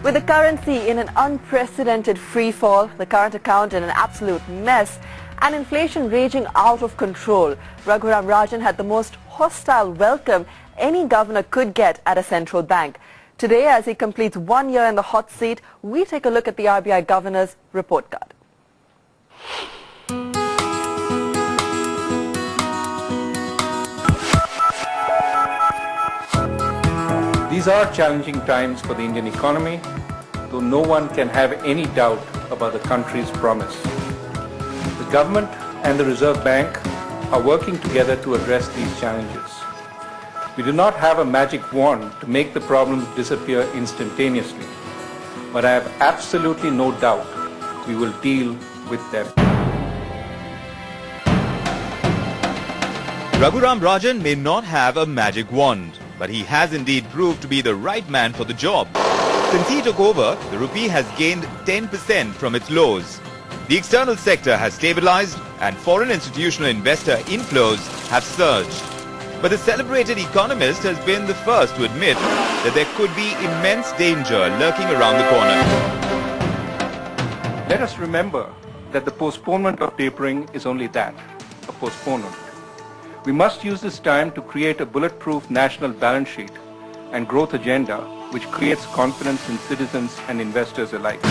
With the currency in an unprecedented free-fall, the current account in an absolute mess, and inflation raging out of control, Raghuram Rajan had the most hostile welcome any governor could get at a central bank. Today, as he completes 1 year in the hot seat, we take a look at the RBI governor's report card. These are challenging times for the Indian economy, though no one can have any doubt about the country's promise. The government and the Reserve Bank are working together to address these challenges. We do not have a magic wand to make the problems disappear instantaneously, but I have absolutely no doubt we will deal with them. Raghuram Rajan may not have a magic wand, but he has indeed proved to be the right man for the job. Since he took over, the rupee has gained 10% from its lows. The external sector has stabilized and foreign institutional investor inflows have surged. But the celebrated economist has been the first to admit that there could be immense danger lurking around the corner. Let us remember that the postponement of tapering is only that, a postponement. We must use this time to create a bulletproof national balance sheet and growth agenda which creates confidence in citizens and investors alike.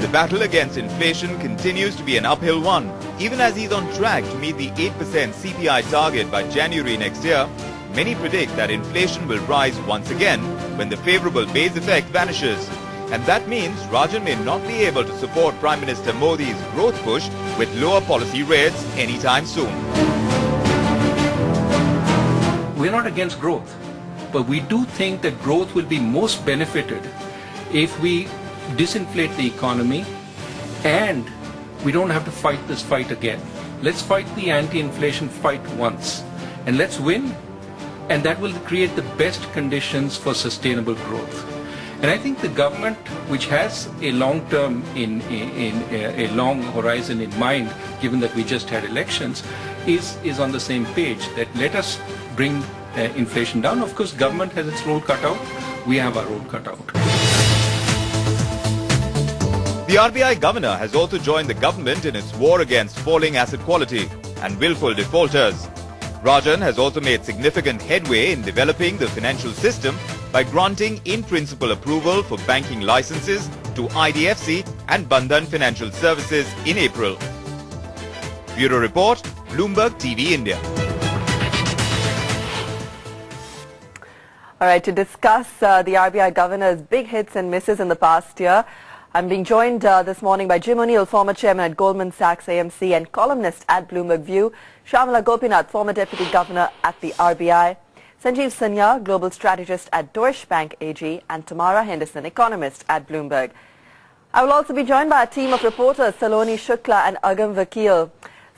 The battle against inflation continues to be an uphill one. Even as he's on track to meet the 8% CPI target by January next year, many predict that inflation will rise once again when the favorable base effect vanishes. And that means Rajan may not be able to support Prime Minister Modi's growth push with lower policy rates anytime soon. We're not against growth, but we do think that growth will be most benefited if we disinflate the economy and we don't have to fight this fight again. Let's fight the anti-inflation fight once and let's win, and that will create the best conditions for sustainable growth. And I think the government, which has a long-term, a long horizon in mind, given that we just had elections, is on the same page, that let us bring inflation down. Of course, government has its role cut out. We have our role cut out. The RBI governor has also joined the government in its war against falling asset quality and willful defaulters. Rajan has also made significant headway in developing the financial system by granting in-principle approval for banking licenses to IDFC and Bandhan Financial Services in April. Bureau Report, Bloomberg TV India. All right, to discuss the RBI governor's big hits and misses in the past year, I'm being joined this morning by Jim O'Neill, former chairman at Goldman Sachs AMC and columnist at Bloomberg View, Shyamala Gopinath, former deputy governor at the RBI, Sanjeev Sanya, global strategist at Deutsche Bank AG, and Tamara Henderson, economist at Bloomberg. I will also be joined by a team of reporters, Saloni Shukla and Agam Vakil.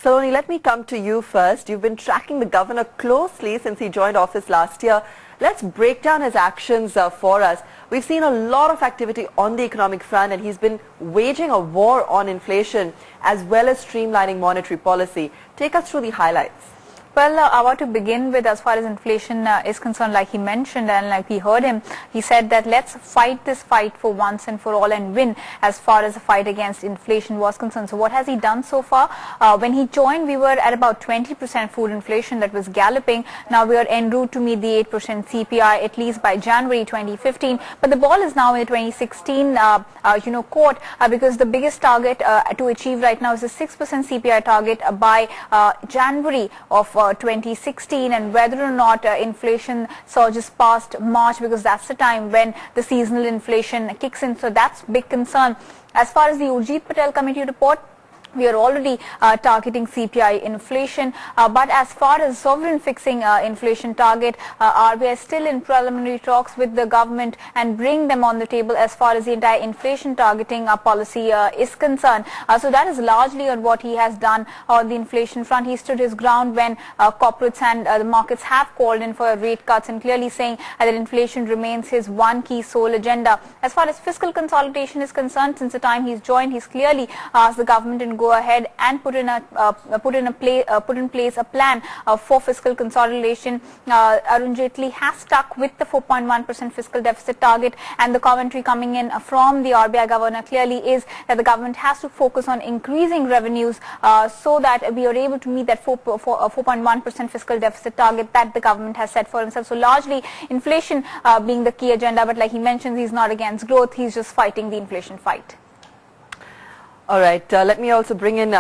Saloni, let me come to you first. You've been tracking the governor closely since he joined office last year. Let's break down his actions for us. We've seen a lot of activity on the economic front, and he's been waging a war on inflation as well as streamlining monetary policy. Take us through the highlights. Well, I want to begin with, as far as inflation is concerned, like he mentioned and like we heard him, he said that let's fight this fight for once and for all and win as far as the fight against inflation was concerned. So what has he done so far? When he joined, we were at about 20% food inflation that was galloping. Now we are en route to meet the 8% CPI at least by January 2015. But the ball is now in the 2016 court because the biggest target to achieve right now is a 6% CPI target by January of 2016, and whether or not inflation surges past March, because that's the time when the seasonal inflation kicks in. So that's big concern. As far as the Urjit Patel committee report, we are already targeting CPI inflation, but as far as sovereign fixing inflation target, RBI is still in preliminary talks with the government and bring them on the table as far as the entire inflation targeting policy is concerned. So that is largely on what he has done on the inflation front. He stood his ground when corporates and the markets have called in for rate cuts, and clearly saying that inflation remains his one key sole agenda. As far as fiscal consolidation is concerned, since the time he's joined, he's clearly asked the government and go ahead and put in place a plan for fiscal consolidation. Arun Jaitley has stuck with the 4.1% fiscal deficit target, and the commentary coming in from the RBI governor clearly is that the government has to focus on increasing revenues so that we are able to meet that 4.1% fiscal deficit target that the government has set for himself. So largely inflation being the key agenda, but like he mentions, he's not against growth, he's just fighting the inflation fight. All right, let me also bring in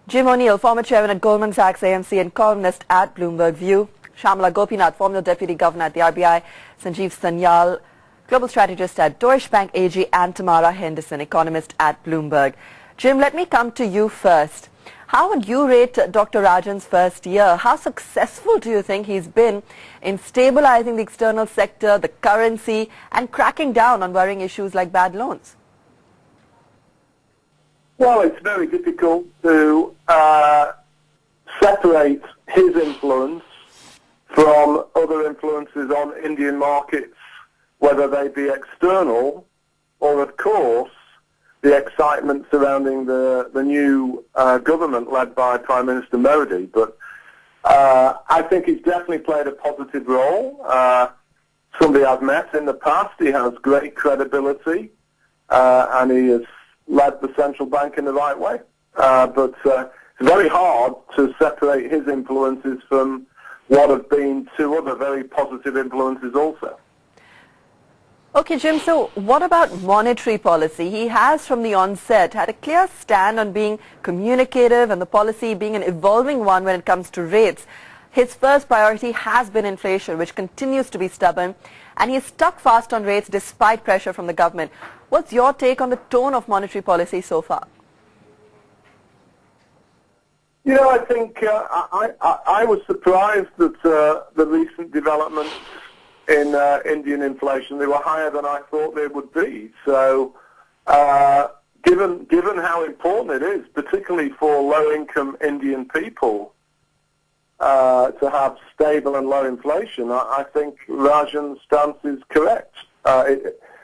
Jim O'Neill, former chairman at Goldman Sachs AMC and columnist at Bloomberg View; Shyamala Gopinath, former deputy governor at the RBI; Sanjeev Sanyal, global strategist at Deutsche Bank AG; and Tamara Henderson, economist at Bloomberg. Jim, let me come to you first. How would you rate Dr. Rajans' first year? How successful do you think he's been in stabilizing the external sector, the currency, and cracking down on worrying issues like bad loans? Well, it's very difficult to separate his influence from other influences on Indian markets, whether they be external or, of course, the excitement surrounding the new government led by Prime Minister Modi. But I think he's definitely played a positive role. Somebody I've met in the past, he has great credibility, and he has led the central bank in the right way. But it's very hard to separate his influences from what have been two other very positive influences also. Okay, Jim, so what about monetary policy? He has from the onset had a clear stand on being communicative and the policy being an evolving one when it comes to rates. His first priority has been inflation, which continues to be stubborn, and he's stuck fast on rates despite pressure from the government. What's your take on the tone of monetary policy so far? You know, I think I was surprised that the recent developments in Indian inflation, they were higher than I thought they would be. So given how important it is, particularly for low-income Indian people, to have stable and low inflation, I think Rajan's stance is correct.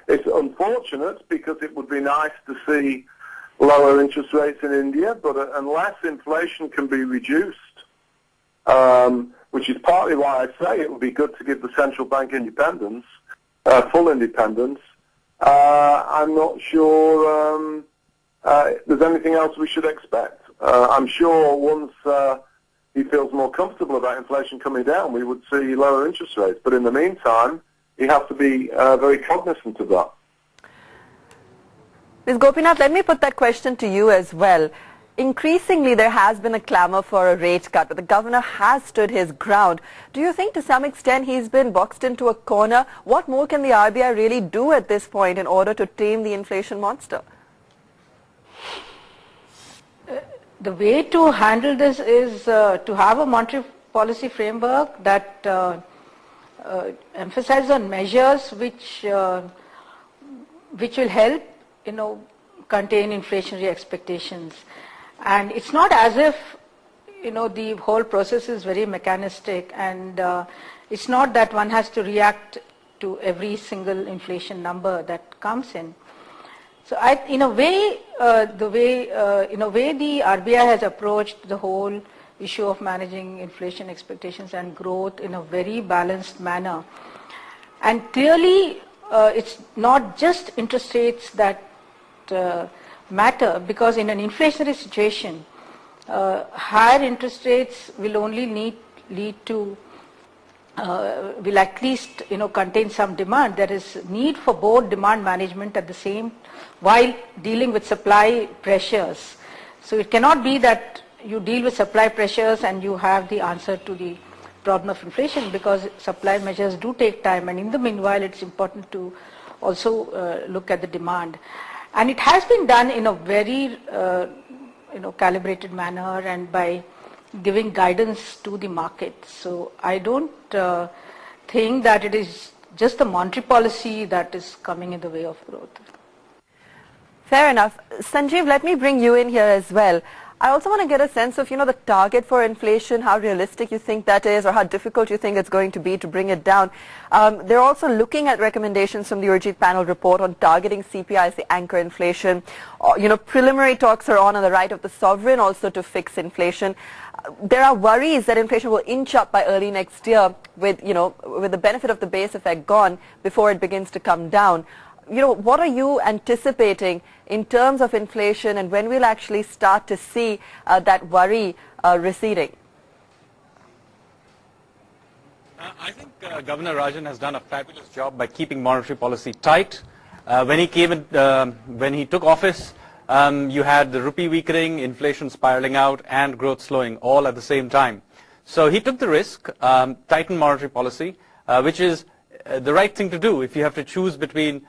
It's unfortunate because it would be nice to see lower interest rates in India, but unless inflation can be reduced, which is partly why I say it would be good to give the central bank independence, full independence, I'm not sure there's anything else we should expect. I'm sure once he feels more comfortable about inflation coming down, we would see lower interest rates. But in the meantime, you have to be very cognizant of that. Ms. Gopinath, let me put that question to you as well. Increasingly, there has been a clamor for a rate cut, but the governor has stood his ground. Do you think to some extent he's been boxed into a corner? What more can the RBI really do at this point in order to tame the inflation monster? The way to handle this is to have a monetary policy framework that emphasizes on measures which will help, contain inflationary expectations. And it's not as if, the whole process is very mechanistic, and it's not that one has to react to every single inflation number that comes in. So in a way the RBI has approached the whole issue of managing inflation expectations and growth in a very balanced manner. And clearly it's not just interest rates that matter, because in an inflationary situation, higher interest rates will only lead to will at least contain some demand. There is need for both demand management at the same while dealing with supply pressures. So it cannot be that you deal with supply pressures and you have the answer to the problem of inflation, because supply measures do take time, and in the meanwhile it's important to also look at the demand. And it has been done in a very calibrated manner and by giving guidance to the market. So I don't think that it is just the monetary policy that is coming in the way of growth. Fair enough. Sanjeev, let me bring you in here as well. I also want to get a sense of, the target for inflation, how realistic you think that is, or how difficult you think it's going to be to bring it down. They're also looking at recommendations from the Urjit panel report on targeting CPI as the anchor inflation. Preliminary talks are on the right of the sovereign also to fix inflation. There are worries that inflation will inch up by early next year with the benefit of the base effect gone before it begins to come down. What are you anticipating in terms of inflation, and when we'll actually start to see that worry receding? I think Governor Rajan has done a fabulous job by keeping monetary policy tight. When he took office, you had the rupee weakening, inflation spiraling out, and growth slowing all at the same time. So he took the risk, tightened monetary policy, which is the right thing to do. If you have to choose between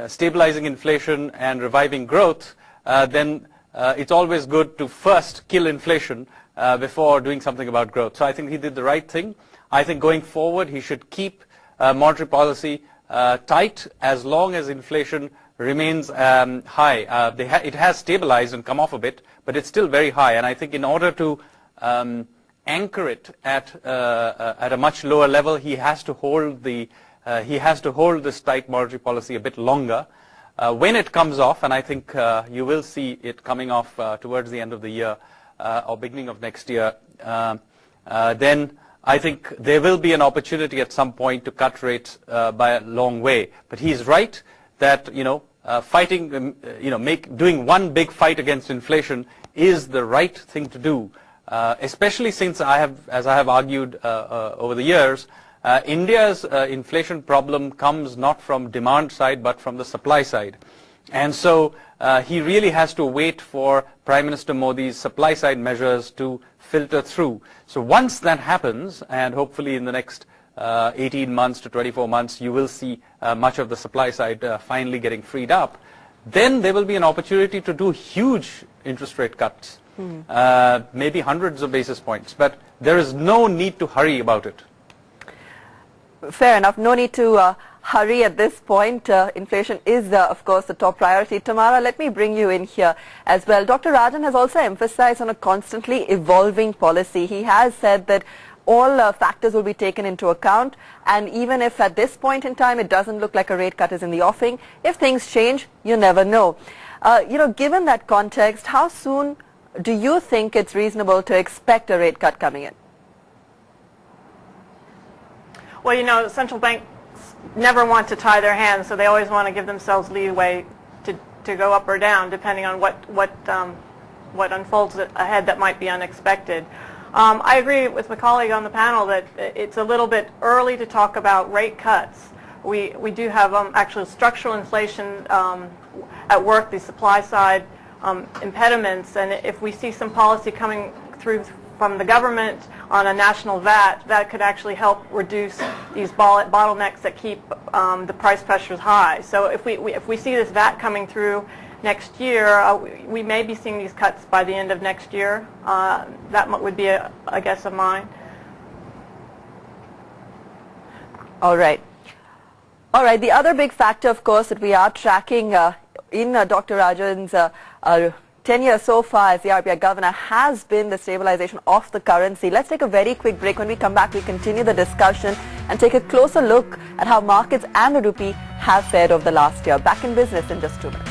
stabilizing inflation and reviving growth, then it's always good to first kill inflation before doing something about growth. So I think he did the right thing. I think going forward he should keep monetary policy tight as long as inflation remains high. It has stabilized and come off a bit, but it's still very high. And I think in order to anchor it at a much lower level, he has to hold this tight monetary policy a bit longer. When it comes off, and I think you will see it coming off towards the end of the year or beginning of next year, then I think there will be an opportunity at some point to cut rates by a long way. But he's right that doing one big fight against inflation is the right thing to do, especially since as I have argued over the years, India's inflation problem comes not from demand side but from the supply side. And so he really has to wait for Prime Minister Modi's supply side measures to filter through. So once that happens, and hopefully in the next 18 months to 24 months, you will see much of the supply side finally getting freed up, then there will be an opportunity to do huge interest rate cuts, maybe hundreds of basis points. But there is no need to hurry about it. Fair enough. No need to hurry at this point. Inflation is, of course, the top priority. Tamara, let me bring you in here as well. Dr. Rajan has also emphasized on a constantly evolving policy. He has said that all factors will be taken into account, and even if at this point in time it doesn't look like a rate cut is in the offing, if things change, you never know. Given that context, how soon do you think it's reasonable to expect a rate cut coming in? Well, central banks never want to tie their hands, so they always want to give themselves leeway to go up or down, depending on what unfolds ahead that might be unexpected. I agree with my colleague on the panel that it's a little bit early to talk about rate cuts. We do have actual structural inflation at work, the supply side impediments, and if we see some policy coming through from the government on a national VAT, that could actually help reduce these bottlenecks that keep the price pressures high. So if we see this VAT coming through next year, we may be seeing these cuts by the end of next year. That would be a guess of mine. All right. The other big factor, of course, that we are tracking in Dr. Rajan's tenure so far as the RBI governor has been the stabilization of the currency. Let's take a very quick break. When we come back, we continue the discussion and take a closer look at how markets and the rupee have fared over the last year. Back in business in just 2 minutes.